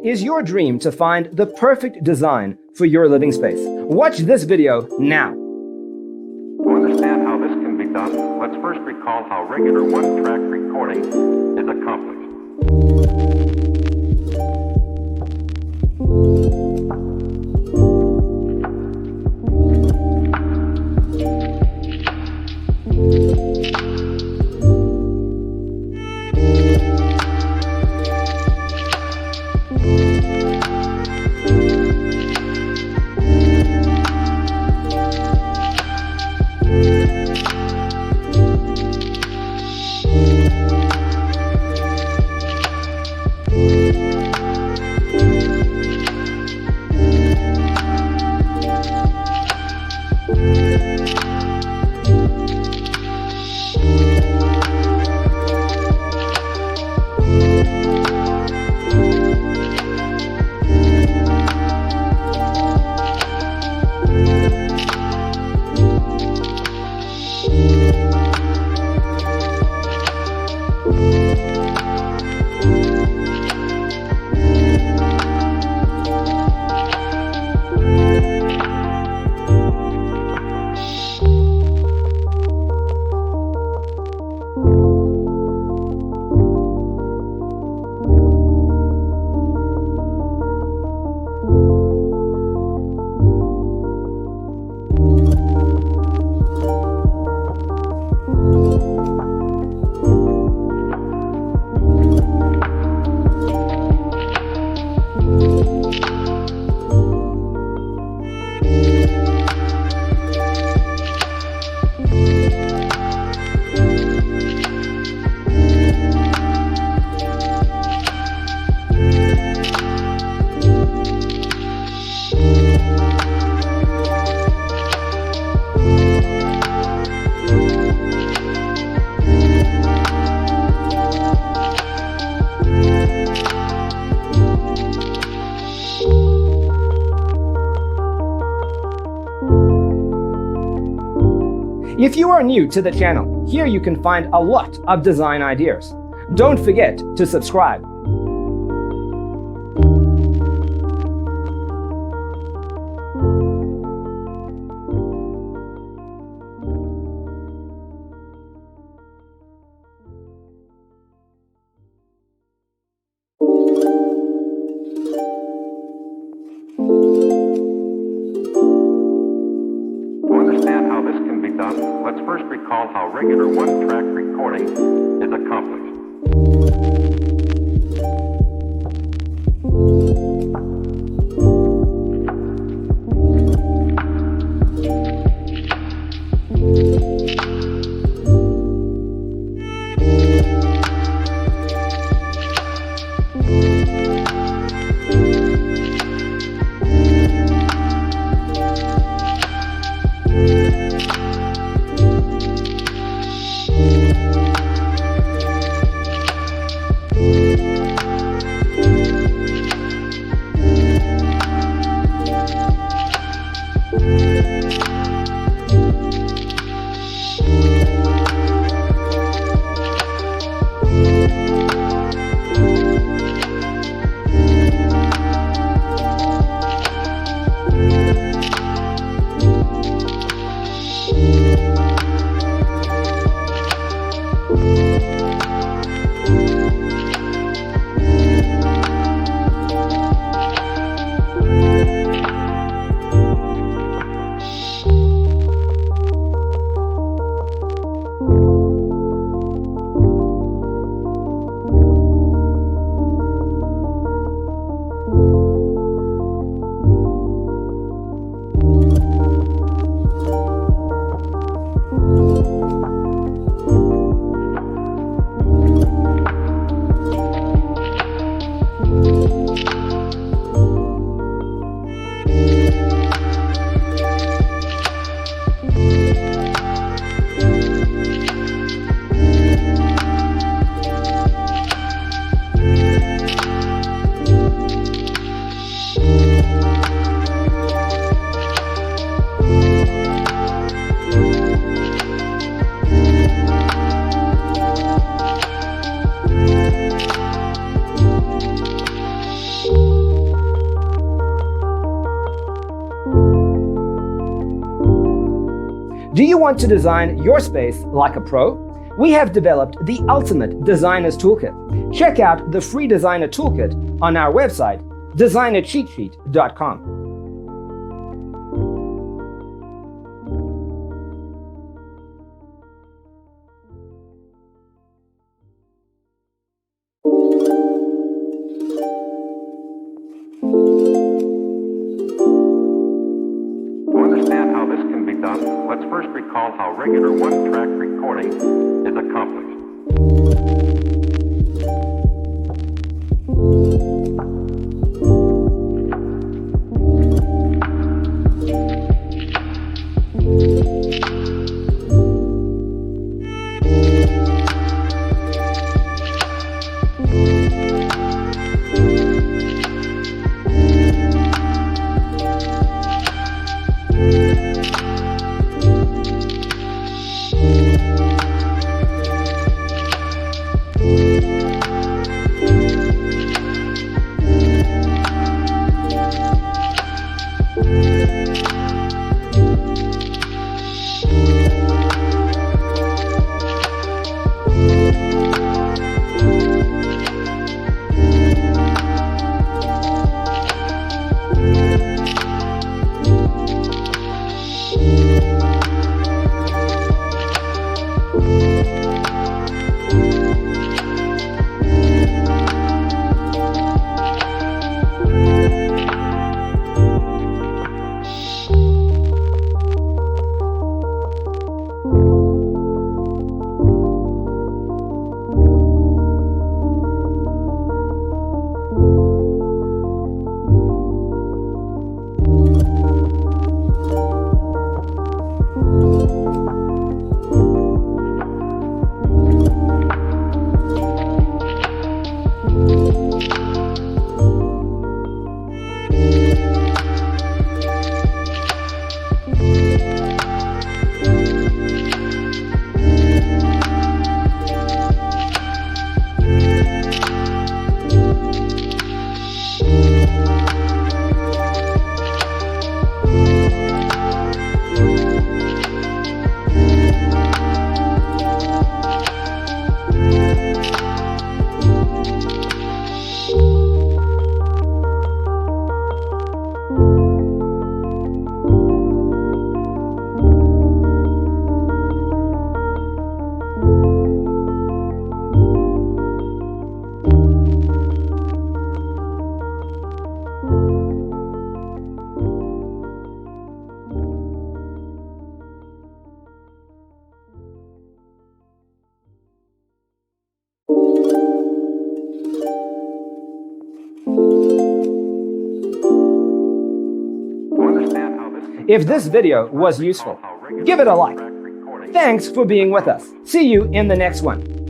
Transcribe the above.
Is your dream to find the perfect design for your living space? Watch this video now. To understand how this can be done, let's first recall how regular one-track recording is accomplished. If you are new to the channel, here you can find a lot of design ideas. Don't forget to subscribe. Let's first recall how regular one-track recording is accomplished. Do you want to design your space like a pro? We have developed the ultimate designer's toolkit. Check out the free designer toolkit on our website, designercheatsheet.com. To understand how this can be done, let's first recall how regular one-track recording is accomplished. If this video was useful, give it a like. Thanks for being with us. See you in the next one.